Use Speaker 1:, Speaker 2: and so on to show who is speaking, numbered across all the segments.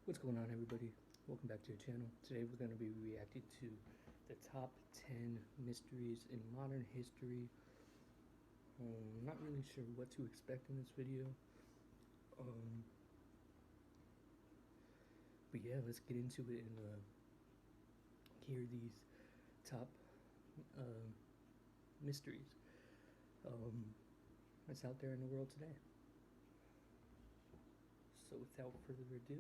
Speaker 1: What's going on, everybody? Welcome back to the channel. Today we're going to be reacting to the top 10 mysteries in modern history. Not really sure what to expect in this video. But yeah, let's get into it and hear these top mysteries that's out there in the world today. So without further ado,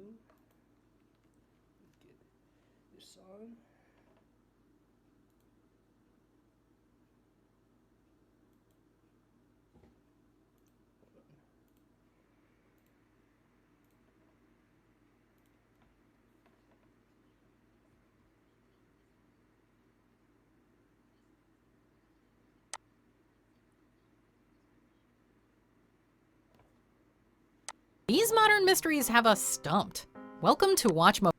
Speaker 1: get this on.
Speaker 2: These modern mysteries have us stumped. Welcome to Watch Mojo.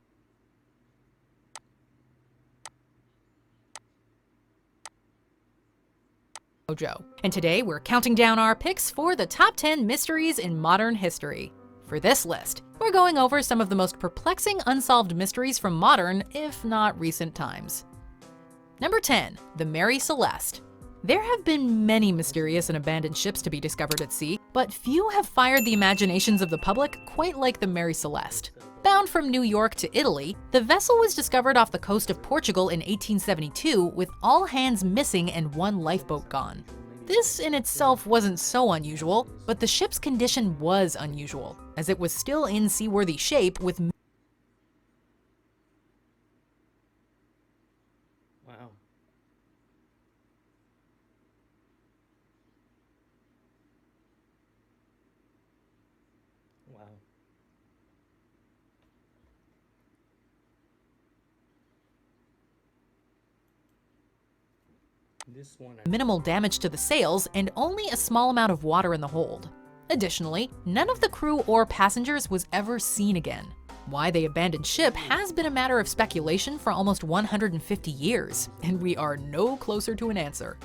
Speaker 2: And today we're counting down our picks for the top 10 mysteries in modern history. For this list, we're going over some of the most perplexing unsolved mysteries from modern, if not recent times. Number 10. The Mary Celeste. There have been many mysterious and abandoned ships to be discovered at sea, but few have fired the imaginations of the public quite like the Mary Celeste. Bound from New York to Italy, the vessel was discovered off the coast of Portugal in 1872 with all hands missing and one lifeboat gone. This in itself wasn't so unusual, but the ship's condition was unusual, as it was still in seaworthy shape with
Speaker 1: Wow. Wow. This one,
Speaker 2: minimal damage to the sails and only a small amount of water in the hold. Additionally, none of the crew or passengers was ever seen again. Why they abandoned ship has been a matter of speculation for almost 150 years, and we are no closer to an answer.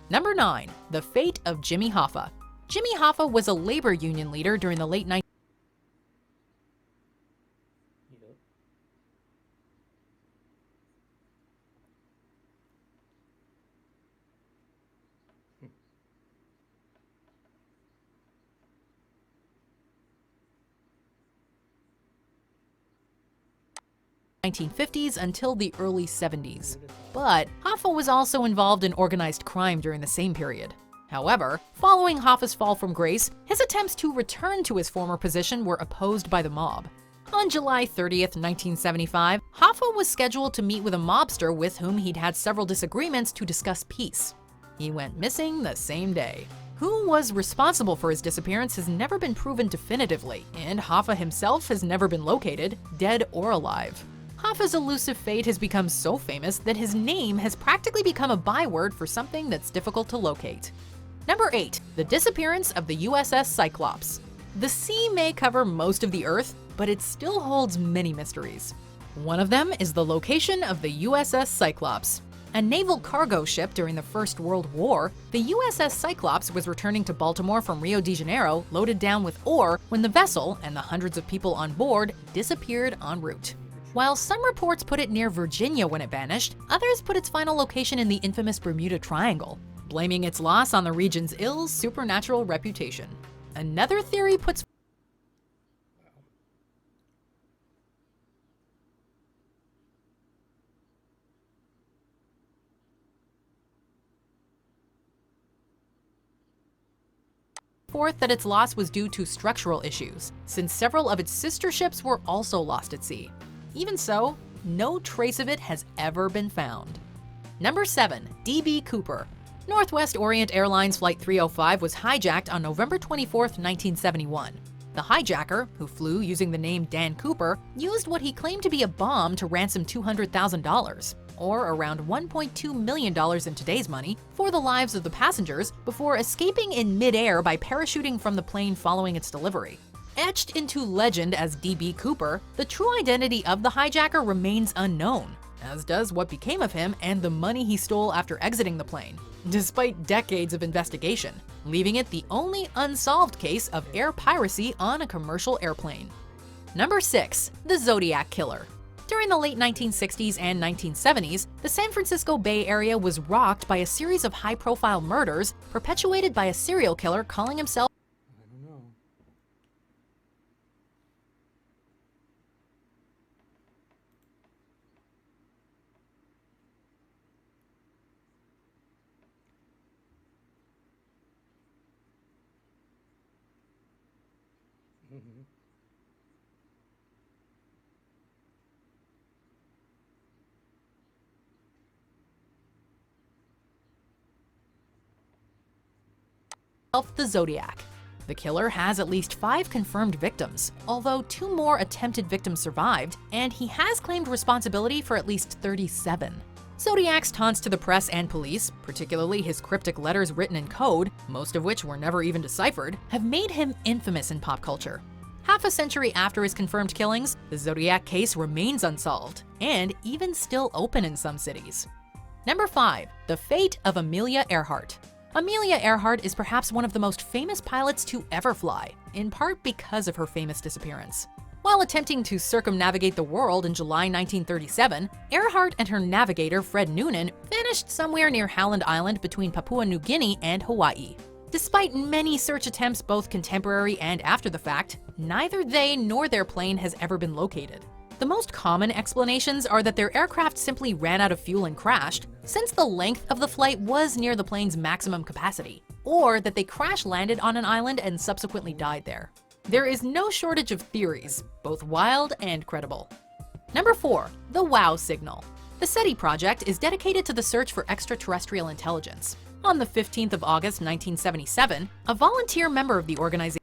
Speaker 2: Number 9. The Fate of Jimmy Hoffa. Jimmy Hoffa was a labor union leader during the late 19th.
Speaker 1: Yep.
Speaker 2: 1950s until the early 70s. But Hoffa was also involved in organized crime during the same period. However, following Hoffa's fall from grace, his attempts to return to his former position were opposed by the mob. On July 30th, 1975, Hoffa was scheduled to meet with a mobster with whom he'd had several disagreements to discuss peace. He went missing the same day. Who was responsible for his disappearance has never been proven definitively, and Hoffa himself has never been located, dead or alive. Hoffa's elusive fate has become so famous that his name has practically become a byword for something that's difficult to locate. Number 8. The disappearance of the USS Cyclops. The sea may cover most of the Earth, but it still holds many mysteries. One of them is the location of the USS Cyclops. A naval cargo ship during the First World War, the USS Cyclops was returning to Baltimore from Rio de Janeiro loaded down with ore when the vessel and the hundreds of people on board disappeared en route. While some reports put it near Virginia when it vanished, others put its final location in the infamous Bermuda Triangle, blaming its loss on the region's ill supernatural reputation. Another theory puts forth that its loss was due to structural issues, since several of its sister ships were also lost at sea. Even so, no trace of it has ever been found. Number 7. D.B. Cooper. Northwest Orient Airlines Flight 305 was hijacked on November 24, 1971. The hijacker, who flew using the name Dan Cooper, used what he claimed to be a bomb to ransom $200,000, or around $1.2 million in today's money, for the lives of the passengers before escaping in mid-air by parachuting from the plane following its delivery. Etched into legend as D.B. Cooper, the true identity of the hijacker remains unknown, as does what became of him and the money he stole after exiting the plane, despite decades of investigation, leaving it the only unsolved case of air piracy on a commercial airplane. Number 6. The Zodiac Killer. During the late 1960s and 1970s, the San Francisco Bay Area was rocked by a series of high-profile murders perpetuated by a serial killer calling himself
Speaker 1: I don't know.
Speaker 2: the Zodiac. The killer has at least 5 confirmed victims, although 2 more attempted victims survived, and he has claimed responsibility for at least 37. Zodiac's taunts to the press and police, particularly his cryptic letters written in code, most of which were never even deciphered, have made him infamous in pop culture. Half a century after his confirmed killings, the Zodiac case remains unsolved, and even still open in some cities. Number 5. The Fate of Amelia Earhart. Amelia Earhart is perhaps one of the most famous pilots to ever fly, in part because of her famous disappearance. While attempting to circumnavigate the world in July 1937, Earhart and her navigator Fred Noonan vanished somewhere near Howland Island between Papua New Guinea and Hawaii. Despite many search attempts both contemporary and after the fact, neither they nor their plane has ever been located. The most common explanations are that their aircraft simply ran out of fuel and crashed, since the length of the flight was near the plane's maximum capacity, or that they crash-landed on an island and subsequently died there. There is no shortage of theories, both wild and credible. Number 4. The WOW signal. The SETI project is dedicated to the search for extraterrestrial intelligence. On the 15th of August 1977, a volunteer member of the organization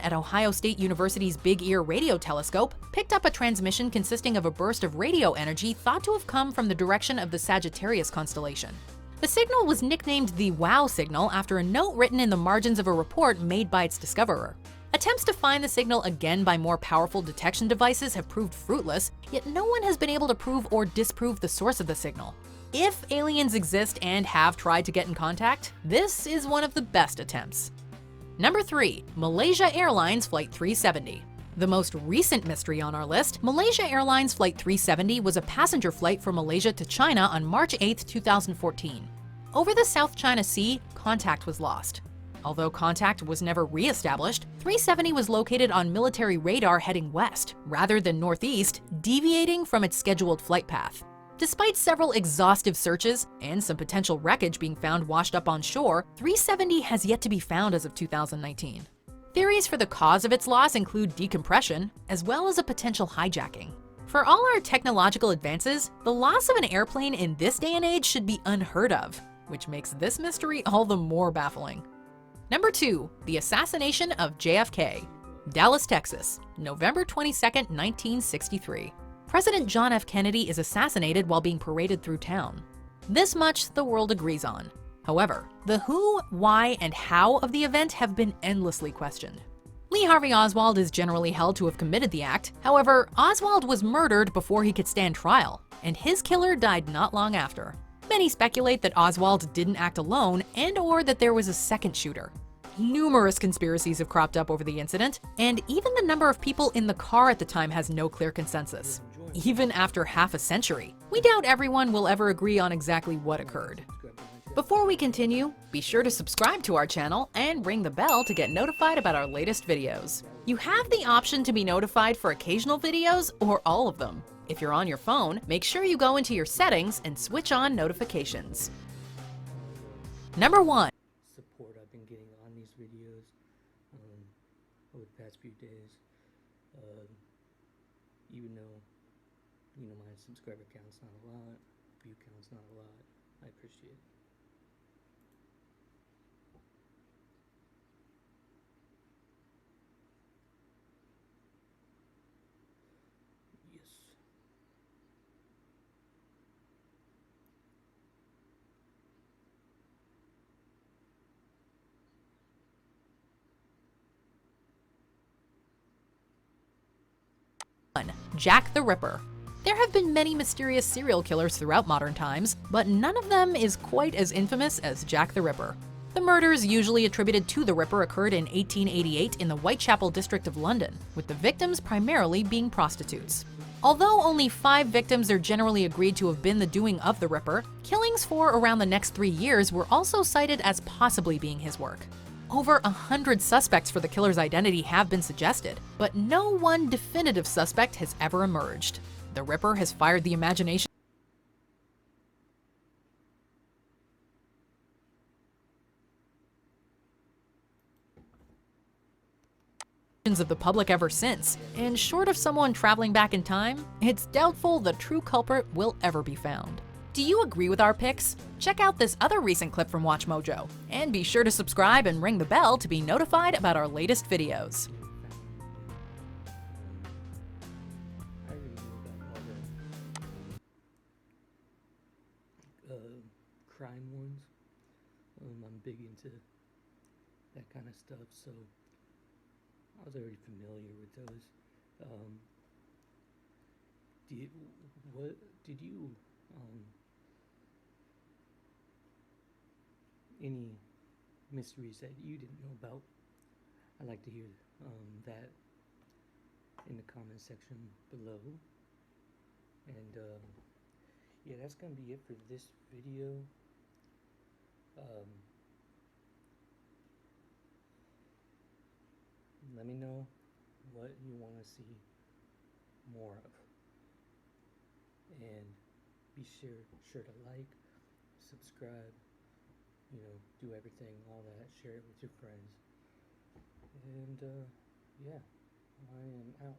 Speaker 2: at Ohio State University's Big Ear radio telescope picked up a transmission consisting of a burst of radio energy thought to have come from the direction of the Sagittarius constellation. The signal was nicknamed the WOW signal after a note written in the margins of a report made by its discoverer. Attempts to find the signal again by more powerful detection devices have proved fruitless, yet no one has been able to prove or disprove the source of the signal. If aliens exist and have tried to get in contact, this is one of the best attempts. Number 3. Malaysia Airlines Flight 370. The most recent mystery on our list, Malaysia Airlines Flight 370 was a passenger flight from Malaysia to China on March 8, 2014. Over the South China Sea, contact was lost. Although contact was never re-established, 370 was located on military radar heading west, rather than northeast, deviating from its scheduled flight path. Despite several exhaustive searches and some potential wreckage being found washed up on shore, 370 has yet to be found as of 2019. Theories for the cause of its loss include decompression, as well as a potential hijacking. For all our technological advances, the loss of an airplane in this day and age should be unheard of, which makes this mystery all the more baffling. Number 2. The assassination of JFK. Dallas, Texas, November 22, 1963. President John F. Kennedy is assassinated while being paraded through town. This much the world agrees on. However, the who, why, and how of the event have been endlessly questioned. Lee Harvey Oswald is generally held to have committed the act. However, Oswald was murdered before he could stand trial, and his killer died not long after. Many speculate that Oswald didn't act alone and/or that there was a second shooter. Numerous conspiracies have cropped up over the incident, and even the number of people in the car at the time has no clear consensus. Even after half a century, we doubt everyone will ever agree on exactly what occurred. Before we continue, be sure to subscribe to our channel and ring the bell to get notified about our latest videos. You have the option to be notified for occasional videos or all of them. If you're on your phone, make sure you go into your settings and switch on notifications. Number 1.
Speaker 1: Support I've been getting on these videos over the past few days, even though my subscriber count's not a lot, view count's not a lot. I appreciate it. Yes.
Speaker 2: Jack the Ripper. There have been many mysterious serial killers throughout modern times, but none of them is quite as infamous as Jack the Ripper. The murders usually attributed to the Ripper occurred in 1888 in the Whitechapel district of London, with the victims primarily being prostitutes. Although only 5 victims are generally agreed to have been the doing of the Ripper, killings for around the next 3 years were also cited as possibly being his work. Over 100 suspects for the killer's identity have been suggested, but no one definitive suspect has ever emerged. The Ripper has fired the imagination of the public ever since, and short of someone traveling back in time, it's doubtful the true culprit will ever be found. Do you agree with our picks? Check out this other recent clip from WatchMojo, and be sure to subscribe and ring the bell to be notified about our latest videos.
Speaker 1: I already know about all the crime ones. I'm big into that kind of stuff, so I was already familiar with those. Did you any mysteries that you didn't know about? I'd like to hear that in the comment section below. And yeah, that's gonna be it for this video. Let me know what you want to see more of, and be sure to like, subscribe, do everything, all that, share it with your friends, and yeah, I am out.